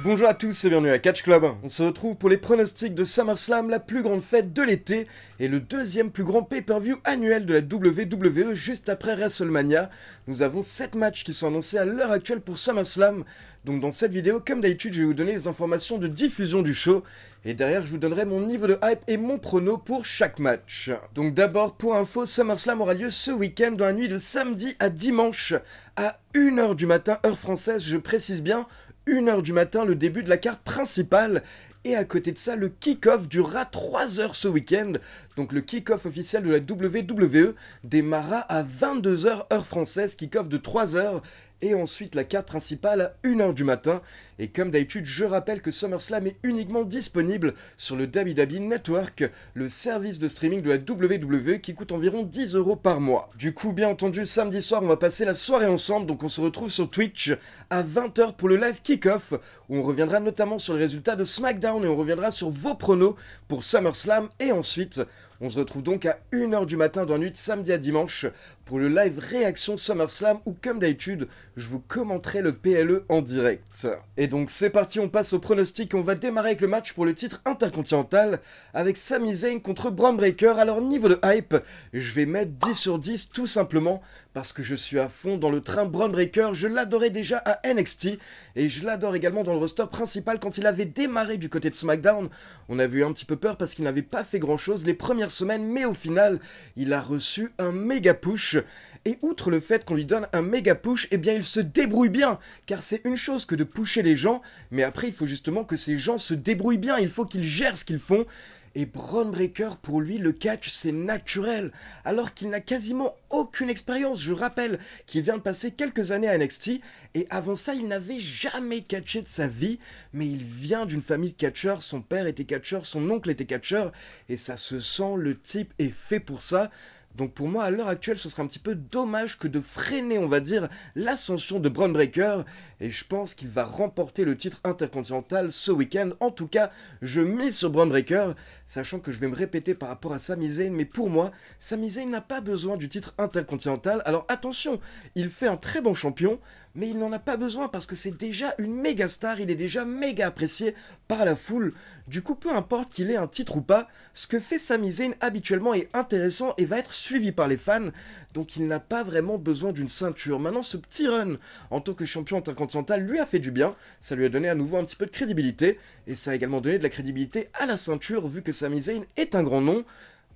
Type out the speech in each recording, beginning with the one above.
Bonjour à tous et bienvenue à Catch Club. On se retrouve pour les pronostics de SummerSlam, la plus grande fête de l'été et le deuxième plus grand pay-per-view annuel de la WWE juste après WrestleMania. Nous avons 7 matchs qui sont annoncés à l'heure actuelle pour SummerSlam. Donc dans cette vidéo, comme d'habitude, je vais vous donner les informations de diffusion du show. Et derrière, je vous donnerai mon niveau de hype et mon prono pour chaque match. Donc d'abord, pour info, SummerSlam aura lieu ce week-end dans la nuit de samedi à dimanche à 1h du matin, heure française, je précise bien. 1h du matin, le début de la carte principale. Et à côté de ça, le kick-off durera 3 heures ce week-end. Donc le kick-off officiel de la WWE démarrera à 22h heure française, kick-off de 3 heures. Et ensuite la carte principale à 1h du matin. Et comme d'habitude, je rappelle que SummerSlam est uniquement disponible sur le WWE Network, le service de streaming de la WWE qui coûte environ 10€ par mois. Du coup, bien entendu, samedi soir, on va passer la soirée ensemble, donc on se retrouve sur Twitch à 20h pour le live kick-off, où on reviendra notamment sur les résultats de SmackDown et on reviendra sur vos pronos pour SummerSlam. Et ensuite, on se retrouve donc à 1h du matin dans la nuit de samedi à dimanche pour le live réaction SummerSlam où comme d'habitude, je vous commenterai le PLE en direct. Et donc c'est parti, on passe au pronostic. On va démarrer avec le match pour le titre intercontinental avec Sami Zayn contre Bron Breakker. Alors niveau de hype, je vais mettre 10 sur 10 tout simplement parce que je suis à fond dans le train Bron Breakker. Je l'adorais déjà à NXT et je l'adore également dans le roster principal quand il avait démarré du côté de SmackDown. On avait eu un petit peu peur parce qu'il n'avait pas fait grand chose les premières semaines, mais au final, il a reçu un méga push. Et outre le fait qu'on lui donne un méga push, eh bien il se débrouille bien, car c'est une chose que de pusher les gens, mais après il faut justement que ces gens se débrouillent bien, il faut qu'ils gèrent ce qu'ils font. Et Bron Breakker, pour lui, le catch, c'est naturel, alors qu'il n'a quasiment aucune expérience. Je rappelle qu'il vient de passer quelques années à NXT, et avant ça, il n'avait jamais catché de sa vie, mais il vient d'une famille de catcheurs, son père était catcheur, son oncle était catcheur, et ça se sent, le type est fait pour ça. Donc pour moi, à l'heure actuelle, ce serait un petit peu dommage que de freiner, on va dire, l'ascension de Bron Breakker. Et je pense qu'il va remporter le titre intercontinental ce week-end. En tout cas, je mise sur Bron Breakker, sachant que je vais me répéter par rapport à Sami Zayn. Mais pour moi, Sami Zayn n'a pas besoin du titre intercontinental. Alors attention, il fait un très bon champion, mais il n'en a pas besoin parce que c'est déjà une méga star, il est déjà méga apprécié par la foule. Du coup, peu importe qu'il ait un titre ou pas, ce que fait Sami Zayn habituellement est intéressant et va être suivi par les fans, donc il n'a pas vraiment besoin d'une ceinture. Maintenant, ce petit run en tant que champion intercontinental lui a fait du bien, ça lui a donné à nouveau un petit peu de crédibilité, et ça a également donné de la crédibilité à la ceinture vu que Sami Zayn est un grand nom.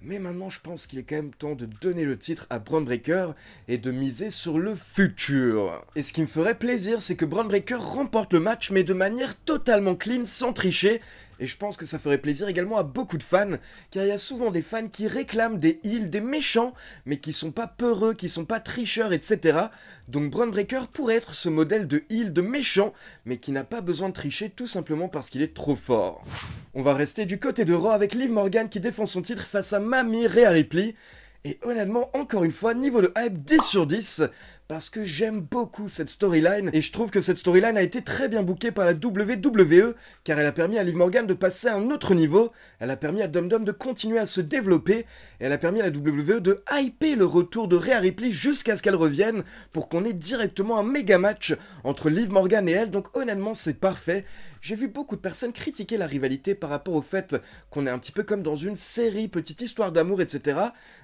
Mais maintenant, je pense qu'il est quand même temps de donner le titre à Bron Breakker et de miser sur le futur. Et ce qui me ferait plaisir, c'est que Bron Breakker remporte le match, mais de manière totalement clean, sans tricher. Et je pense que ça ferait plaisir également à beaucoup de fans, car il y a souvent des fans qui réclament des heels, des méchants, mais qui sont pas peureux, qui sont pas tricheurs, etc. Donc Bron Breakker pourrait être ce modèle de heel, de méchant, mais qui n'a pas besoin de tricher tout simplement parce qu'il est trop fort. On va rester du côté de Raw avec Liv Morgan qui défend son titre face à Mami Rhea Ripley. Et honnêtement, encore une fois, niveau de hype 10 sur 10, parce que j'aime beaucoup cette storyline, et je trouve que cette storyline a été très bien bookée par la WWE, car elle a permis à Liv Morgan de passer à un autre niveau, elle a permis à Dum Dum de continuer à se développer, et elle a permis à la WWE de hyper le retour de Rhea Ripley jusqu'à ce qu'elle revienne, pour qu'on ait directement un méga match entre Liv Morgan et elle, donc honnêtement c'est parfait. J'ai vu beaucoup de personnes critiquer la rivalité par rapport au fait qu'on est un petit peu comme dans une série, petite histoire d'amour, etc.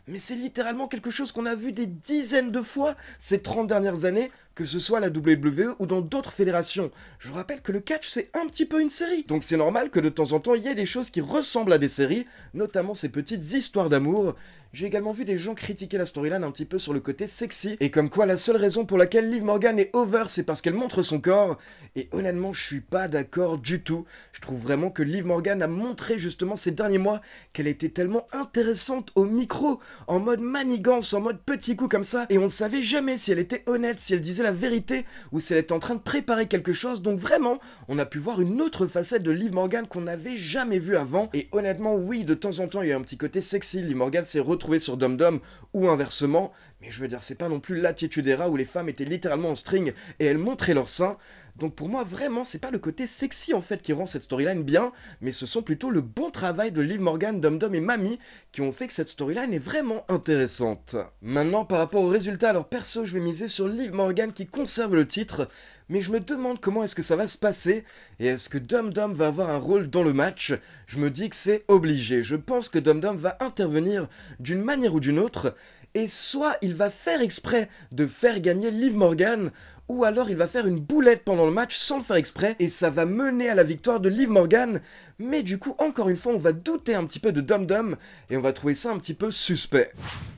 Mais c'est littéralement quelque chose qu'on a vu des dizaines de fois ces 30 dernières années, que ce soit à la WWE ou dans d'autres fédérations. Je vous rappelle que le catch, c'est un petit peu une série. Donc c'est normal que de temps en temps, il y ait des choses qui ressemblent à des séries, notamment ces petites histoires d'amour. J'ai également vu des gens critiquer la storyline un petit peu sur le côté sexy, et comme quoi la seule raison pour laquelle Liv Morgan est over, c'est parce qu'elle montre son corps, et honnêtement, je suis pas d'accord du tout. Je trouve vraiment que Liv Morgan a montré justement ces derniers mois qu'elle était tellement intéressante au micro, en mode manigance, en mode petit coup comme ça, et on ne savait jamais si elle était honnête, si elle disait la vérité, ou si elle était en train de préparer quelque chose, donc vraiment, on a pu voir une autre facette de Liv Morgan qu'on n'avait jamais vue avant, et honnêtement, oui, de temps en temps, il y a un petit côté sexy, Liv Morgan s'est retrouvée sur Dum Dum, ou inversement, mais je veux dire, c'est pas non plus l'Attitude Era où les femmes étaient littéralement en string et elles montraient leurs seins. Donc pour moi, vraiment, c'est pas le côté sexy en fait qui rend cette storyline bien, mais ce sont plutôt le bon travail de Liv Morgan, Dum Dum et Mami qui ont fait que cette storyline est vraiment intéressante. Maintenant, par rapport au résultat, alors perso, je vais miser sur Liv Morgan qui conserve le titre, mais je me demande comment est-ce que ça va se passer, et est-ce que Dum Dum va avoir un rôle dans le match? Je me dis que c'est obligé, je pense que Dum Dum va intervenir d'une manière ou d'une autre, et soit il va faire exprès de faire gagner Liv Morgan, ou alors il va faire une boulette pendant le match sans le faire exprès, et ça va mener à la victoire de Liv Morgan, mais du coup, encore une fois, on va douter un petit peu de Dum Dum, et on va trouver ça un petit peu suspect.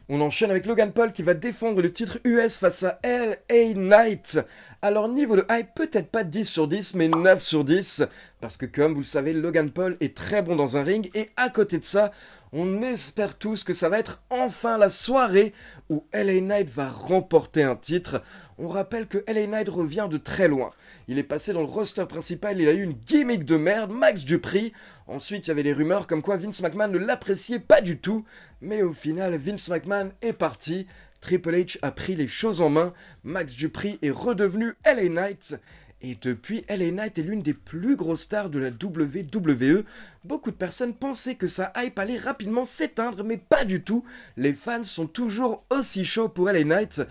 On enchaîne avec Logan Paul qui va défendre le titre US face à LA Knight. Alors niveau de hype, peut-être pas 10 sur 10, mais 9 sur 10, parce que comme vous le savez, Logan Paul est très bon dans un ring, et à côté de ça, on espère tous que ça va être enfin la soirée où LA Knight va remporter un titre. On rappelle que LA Knight revient de très loin. Il est passé dans le roster principal, il a eu une gimmick de merde, Max Dupri. Ensuite, il y avait des rumeurs comme quoi Vince McMahon ne l'appréciait pas du tout. Mais au final, Vince McMahon est parti. Triple H a pris les choses en main. Max Dupri est redevenu LA Knight. Et depuis, LA Knight est l'une des plus grosses stars de la WWE. Beaucoup de personnes pensaient que sa hype allait rapidement s'éteindre, mais pas du tout. Les fans sont toujours aussi chauds pour LA Knight.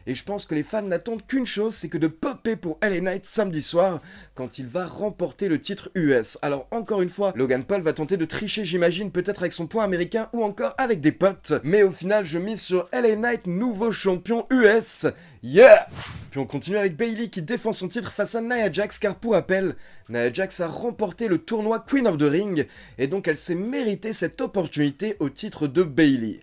Et je pense que les fans n'attendent qu'une chose, c'est que de popper pour LA Knight samedi soir, quand il va remporter le titre US. Alors encore une fois, Logan Paul va tenter de tricher, j'imagine, peut-être avec son point américain ou encore avec des potes. Mais au final, je mise sur LA Knight, nouveau champion US. Yeah! Puis on continue avec Bayley qui défend son titre face à Nia Jax, car pour rappel, Nia Jax a remporté le tournoi Queen of the Ring, et donc elle s'est mérité cette opportunité au titre de Bayley.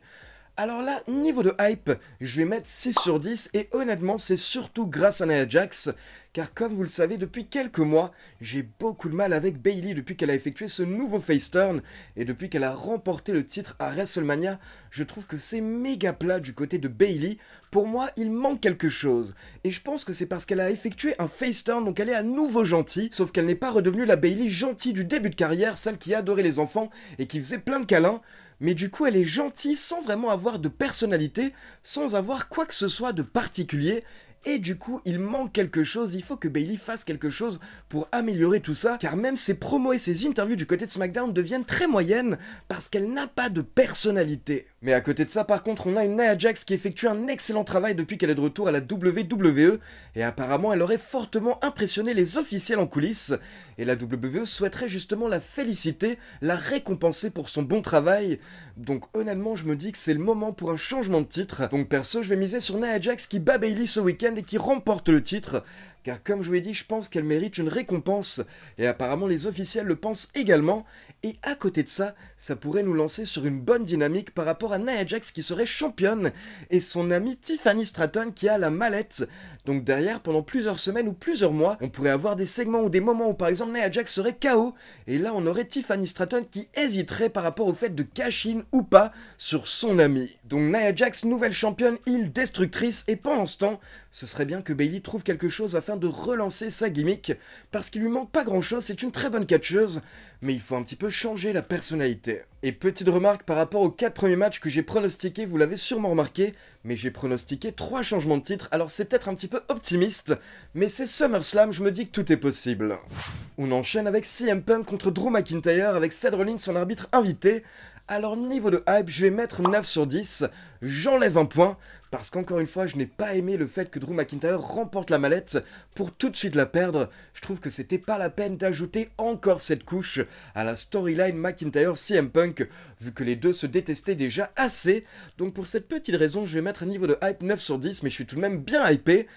Alors là, niveau de hype, je vais mettre 6 sur 10 et honnêtement, c'est surtout grâce à Nia Jax, car comme vous le savez, depuis quelques mois, j'ai beaucoup de mal avec Bayley depuis qu'elle a effectué ce nouveau face turn et depuis qu'elle a remporté le titre à WrestleMania. Je trouve que c'est méga plat du côté de Bayley. Pour moi, il manque quelque chose. Et je pense que c'est parce qu'elle a effectué un face turn, donc elle est à nouveau gentille, sauf qu'elle n'est pas redevenue la Bayley gentille du début de carrière, celle qui adorait les enfants et qui faisait plein de câlins. Mais du coup, elle est gentille sans vraiment avoir de personnalité, sans avoir quoi que ce soit de particulier. Et du coup, il manque quelque chose, il faut que Bayley fasse quelque chose pour améliorer tout ça, car même ses promos et ses interviews du côté de SmackDown deviennent très moyennes parce qu'elle n'a pas de personnalité. Mais à côté de ça, par contre, on a une Nia Jax qui effectue un excellent travail depuis qu'elle est de retour à la WWE, et apparemment elle aurait fortement impressionné les officiels en coulisses, et la WWE souhaiterait justement la féliciter, la récompenser pour son bon travail. Donc honnêtement, je me dis que c'est le moment pour un changement de titre. Donc perso, je vais miser sur Nia Jax qui bat Bayley ce week-end et qui remporte le titre, car comme je vous l'ai dit, je pense qu'elle mérite une récompense, et apparemment les officiels le pensent également, et à côté de ça, ça pourrait nous lancer sur une bonne dynamique par rapport à Nia Jax qui serait championne, et son amie Tiffany Stratton qui a la mallette. Donc derrière, pendant plusieurs semaines ou plusieurs mois, on pourrait avoir des segments ou des moments où par exemple Nia Jax serait KO, et là on aurait Tiffany Stratton qui hésiterait par rapport au fait de cash-in ou pas sur son amie. Donc Nia Jax, nouvelle championne, île destructrice, et pendant ce temps, ce serait bien que Bayley trouve quelque chose afin de relancer sa gimmick, parce qu'il lui manque pas grand chose, c'est une très bonne catcheuse, mais il faut un petit peu changer la personnalité. Et petite remarque par rapport aux 4 premiers matchs que j'ai pronostiqués, vous l'avez sûrement remarqué, mais j'ai pronostiqué 3 changements de titre, alors c'est peut-être un petit peu optimiste, mais c'est SummerSlam, je me dis que tout est possible. On enchaîne avec CM Punk contre Drew McIntyre avec Seth Rollins en arbitre invité. Alors niveau de hype, je vais mettre 9 sur 10, j'enlève un point, parce qu'encore une fois, je n'ai pas aimé le fait que Drew McIntyre remporte la mallette pour tout de suite la perdre. Je trouve que c'était pas la peine d'ajouter encore cette couche à la storyline McIntyre-CM Punk, vu que les deux se détestaient déjà assez. Donc pour cette petite raison, je vais mettre un niveau de hype 9 sur 10, mais je suis tout de même bien hypé.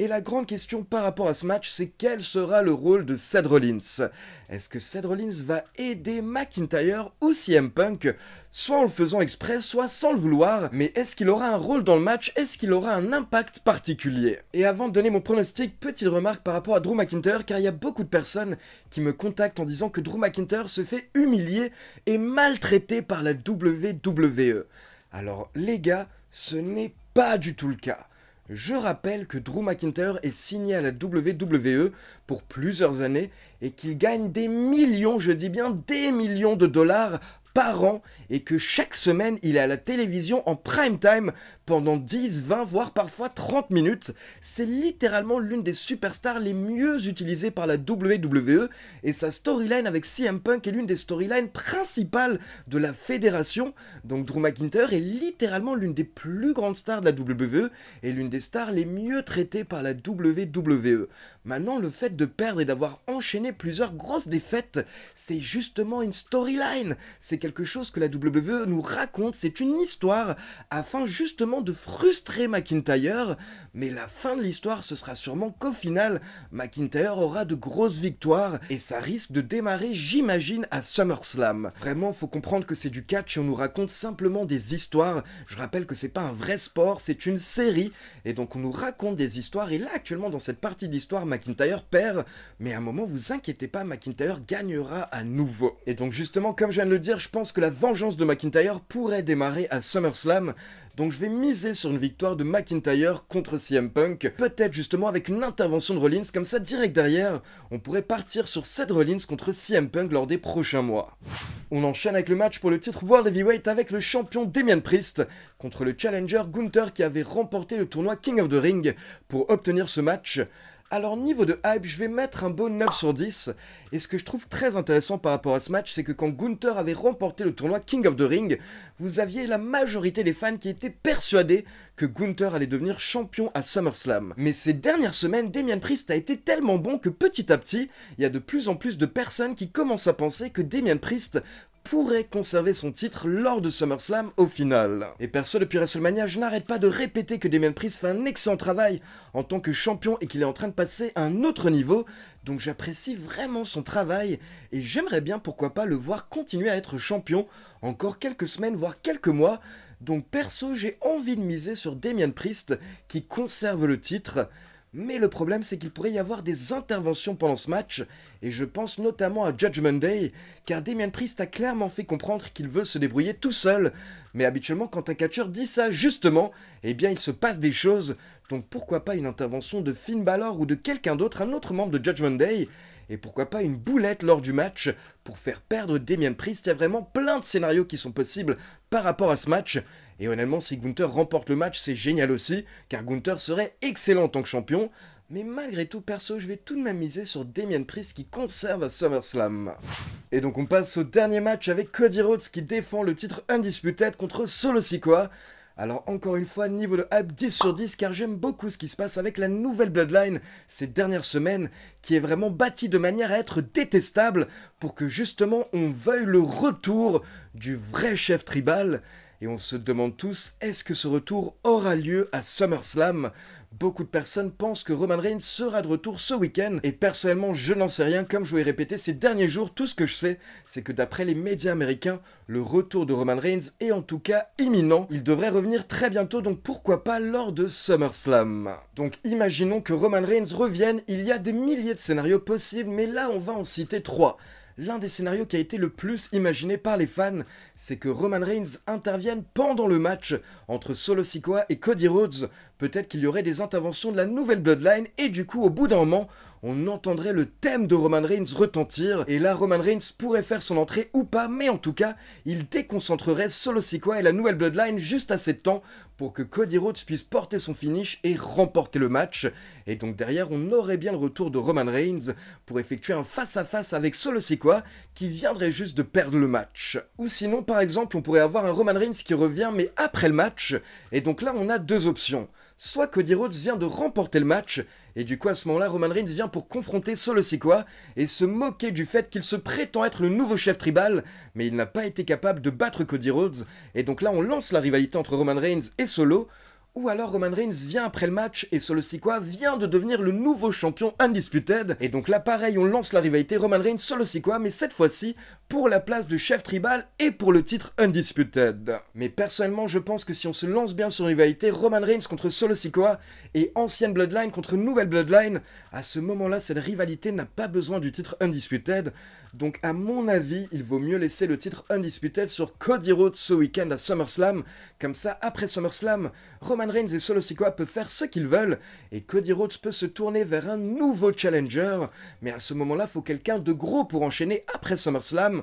Et la grande question par rapport à ce match, c'est quel sera le rôle de Seth Rollins? Est-ce que Seth Rollins va aider McIntyre ou CM Punk? Soit en le faisant exprès, soit sans le vouloir, mais est-ce qu'il aura un rôle dans le match? Est-ce qu'il aura un impact particulier? Et avant de donner mon pronostic, petite remarque par rapport à Drew McIntyre, car il y a beaucoup de personnes qui me contactent en disant que Drew McIntyre se fait humilier et maltraiter par la WWE. Alors les gars, ce n'est pas du tout le cas. Je rappelle que Drew McIntyre est signé à la WWE pour plusieurs années et qu'il gagne des millions, je dis bien des millions de dollars par an et que chaque semaine il est à la télévision en prime time pendant 10, 20, voire parfois 30 minutes. C'est littéralement l'une des superstars les mieux utilisées par la WWE et sa storyline avec CM Punk est l'une des storylines principales de la fédération. Donc Drew McIntyre est littéralement l'une des plus grandes stars de la WWE et l'une des stars les mieux traitées par la WWE. Maintenant, le fait de perdre et d'avoir enchaîné plusieurs grosses défaites, c'est justement une storyline. C'est quelque chose que la WWE nous raconte, c'est une histoire afin justement de frustrer McIntyre. Mais la fin de l'histoire, ce sera sûrement qu'au final, McIntyre aura de grosses victoires et ça risque de démarrer, j'imagine, à SummerSlam. Vraiment, faut comprendre que c'est du catch et on nous raconte simplement des histoires. Je rappelle que c'est pas un vrai sport, c'est une série et donc on nous raconte des histoires et là actuellement dans cette partie de l'histoire, McIntyre perd, mais à un moment, vous inquiétez pas, McIntyre gagnera à nouveau. Et donc justement, comme je viens de le dire, je pense que la vengeance de McIntyre pourrait démarrer à SummerSlam. Donc je vais miser sur une victoire de McIntyre contre CM Punk, peut-être justement avec une intervention de Rollins, comme ça direct derrière, on pourrait partir sur Seth Rollins contre CM Punk lors des prochains mois. On enchaîne avec le match pour le titre World Heavyweight avec le champion Damian Priest contre le challenger Gunther qui avait remporté le tournoi King of the Ring pour obtenir ce match. Alors niveau de hype, je vais mettre un beau 9 sur 10, et ce que je trouve très intéressant par rapport à ce match, c'est que quand Gunther avait remporté le tournoi King of the Ring, vous aviez la majorité des fans qui étaient persuadés que Gunther allait devenir champion à SummerSlam. Mais ces dernières semaines, Damian Priest a été tellement bon que petit à petit, il y a de plus en plus de personnes qui commencent à penser que Damian Priest pourrait conserver son titre lors de SummerSlam au final. Et perso, depuis WrestleMania, je n'arrête pas de répéter que Damian Priest fait un excellent travail en tant que champion et qu'il est en train de passer à un autre niveau, donc j'apprécie vraiment son travail et j'aimerais bien pourquoi pas le voir continuer à être champion encore quelques semaines voire quelques mois. Donc perso, j'ai envie de miser sur Damian Priest qui conserve le titre. Mais le problème, c'est qu'il pourrait y avoir des interventions pendant ce match, et je pense notamment à Judgment Day, car Damian Priest a clairement fait comprendre qu'il veut se débrouiller tout seul. Mais habituellement, quand un catcheur dit ça, justement, eh bien il se passe des choses, donc pourquoi pas une intervention de Finn Balor ou de quelqu'un d'autre, un autre membre de Judgment Day, et pourquoi pas une boulette lors du match pour faire perdre Damian Priest. Il y a vraiment plein de scénarios qui sont possibles par rapport à ce match. Et honnêtement, si Gunther remporte le match, c'est génial aussi, car Gunther serait excellent en tant que champion. Mais malgré tout, perso, je vais tout de même miser sur Damian Priest qui conserve à SummerSlam. Et donc on passe au dernier match avec Cody Rhodes qui défend le titre Undisputed contre Solo Sikoa. Alors encore une fois, niveau de hype 10 sur 10 car j'aime beaucoup ce qui se passe avec la nouvelle Bloodline ces dernières semaines qui est vraiment bâtie de manière à être détestable pour que justement on veuille le retour du vrai chef tribal. Et on se demande tous, est-ce que ce retour aura lieu à SummerSlam? Beaucoup de personnes pensent que Roman Reigns sera de retour ce week-end, et personnellement je n'en sais rien, comme je vous l'ai répété ces derniers jours, tout ce que je sais, c'est que d'après les médias américains, le retour de Roman Reigns est en tout cas imminent, il devrait revenir très bientôt, donc pourquoi pas lors de SummerSlam. Donc imaginons que Roman Reigns revienne, il y a des milliers de scénarios possibles, mais là on va en citer 3. L'un des scénarios qui a été le plus imaginé par les fans, c'est que Roman Reigns intervienne pendant le match entre Solo Sikoa et Cody Rhodes. Peut-être qu'il y aurait des interventions de la nouvelle Bloodline et du coup, au bout d'un moment, on entendrait le thème de Roman Reigns retentir. Et là, Roman Reigns pourrait faire son entrée ou pas, mais en tout cas, il déconcentrerait Solo Sikoa et la nouvelle Bloodline juste assez de temps pour que Cody Rhodes puisse porter son finish et remporter le match. Et donc derrière, on aurait bien le retour de Roman Reigns pour effectuer un face-à-face avec Solo Sikoa qui viendrait juste de perdre le match. Ou sinon, par exemple, on pourrait avoir un Roman Reigns qui revient mais après le match. Et donc là, on a deux options. Soit Cody Rhodes vient de remporter le match, et du coup à ce moment-là, Roman Reigns vient pour confronter Solo Sikoa et se moquer du fait qu'il se prétend être le nouveau chef tribal, mais il n'a pas été capable de battre Cody Rhodes, et donc là on lance la rivalité entre Roman Reigns et Solo. Ou alors Roman Reigns vient après le match et Solo Sikoa vient de devenir le nouveau champion Undisputed. Et donc là pareil, on lance la rivalité Roman Reigns Solo Sikoa, mais cette fois-ci pour la place de chef tribal et pour le titre Undisputed. Mais personnellement je pense que si on se lance bien sur une rivalité Roman Reigns contre Solo Sikoa et ancienne Bloodline contre nouvelle Bloodline, à ce moment-là cette rivalité n'a pas besoin du titre Undisputed. Donc à mon avis, il vaut mieux laisser le titre Undisputed sur Cody Rhodes ce week-end à SummerSlam. Comme ça, après SummerSlam, Roman Reigns et Solo Sikoa peuvent faire ce qu'ils veulent et Cody Rhodes peut se tourner vers un nouveau challenger. Mais à ce moment-là, il faut quelqu'un de gros pour enchaîner après SummerSlam.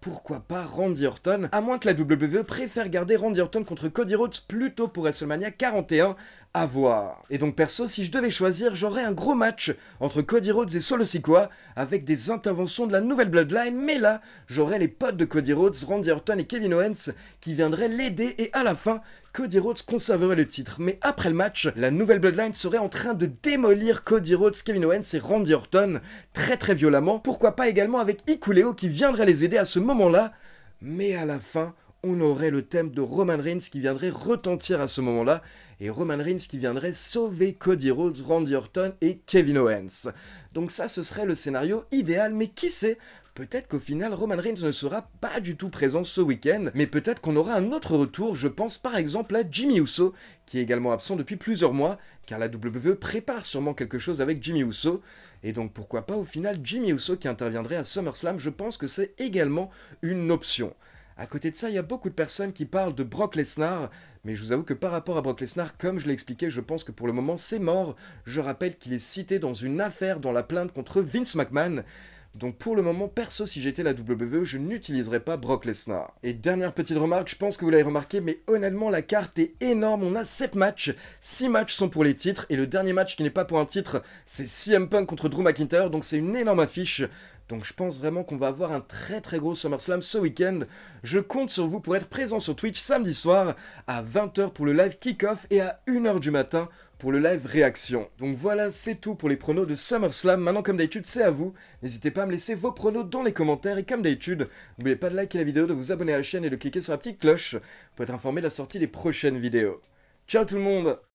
pourquoi pas Randy Orton, à moins que la WWE préfère garder Randy Orton contre Cody Rhodes plutôt pour WrestleMania 41, à voir. Et donc perso, si je devais choisir, j'aurais un gros match entre Cody Rhodes et Solo Sikoa, avec des interventions de la nouvelle Bloodline, mais là, j'aurais les potes de Cody Rhodes, Randy Orton et Kevin Owens, qui viendraient l'aider, et à la fin, Cody Rhodes conserverait le titre. Mais après le match, la nouvelle Bloodline serait en train de démolir Cody Rhodes, Kevin Owens et Randy Orton, très violemment, pourquoi pas également avec Hikuleo qui viendrait les aider à ce moment-là, mais à la fin, on aurait le thème de Roman Reigns qui viendrait retentir à ce moment-là, et Roman Reigns qui viendrait sauver Cody Rhodes, Randy Orton et Kevin Owens. Donc ça, ce serait le scénario idéal, mais qui sait, peut-être qu'au final, Roman Reigns ne sera pas du tout présent ce week-end, mais peut-être qu'on aura un autre retour, je pense par exemple à Jimmy Uso, qui est également absent depuis plusieurs mois, car la WWE prépare sûrement quelque chose avec Jimmy Uso, et donc pourquoi pas au final Jimmy Uso qui interviendrait à SummerSlam, je pense que c'est également une option. À côté de ça, il y a beaucoup de personnes qui parlent de Brock Lesnar, mais je vous avoue que par rapport à Brock Lesnar, comme je l'ai expliqué, je pense que pour le moment c'est mort. Je rappelle qu'il est cité dans une affaire dans la plainte contre Vince McMahon. Donc pour le moment, perso, si j'étais la WWE, je n'utiliserais pas Brock Lesnar. Et dernière petite remarque, je pense que vous l'avez remarqué, mais honnêtement, la carte est énorme. On a 7 matchs, 6 matchs sont pour les titres, et le dernier match qui n'est pas pour un titre, c'est CM Punk contre Drew McIntyre, donc c'est une énorme affiche. Donc je pense vraiment qu'on va avoir un très gros SummerSlam ce week-end. Je compte sur vous pour être présent sur Twitch samedi soir à 20h pour le live kick-off et à 1h du matin pour le live réaction. Donc voilà, c'est tout pour les pronos de SummerSlam. Maintenant, comme d'habitude, c'est à vous. N'hésitez pas à me laisser vos pronos dans les commentaires. Et comme d'habitude, n'oubliez pas de liker la vidéo, de vous abonner à la chaîne et de cliquer sur la petite cloche pour être informé de la sortie des prochaines vidéos. Ciao tout le monde!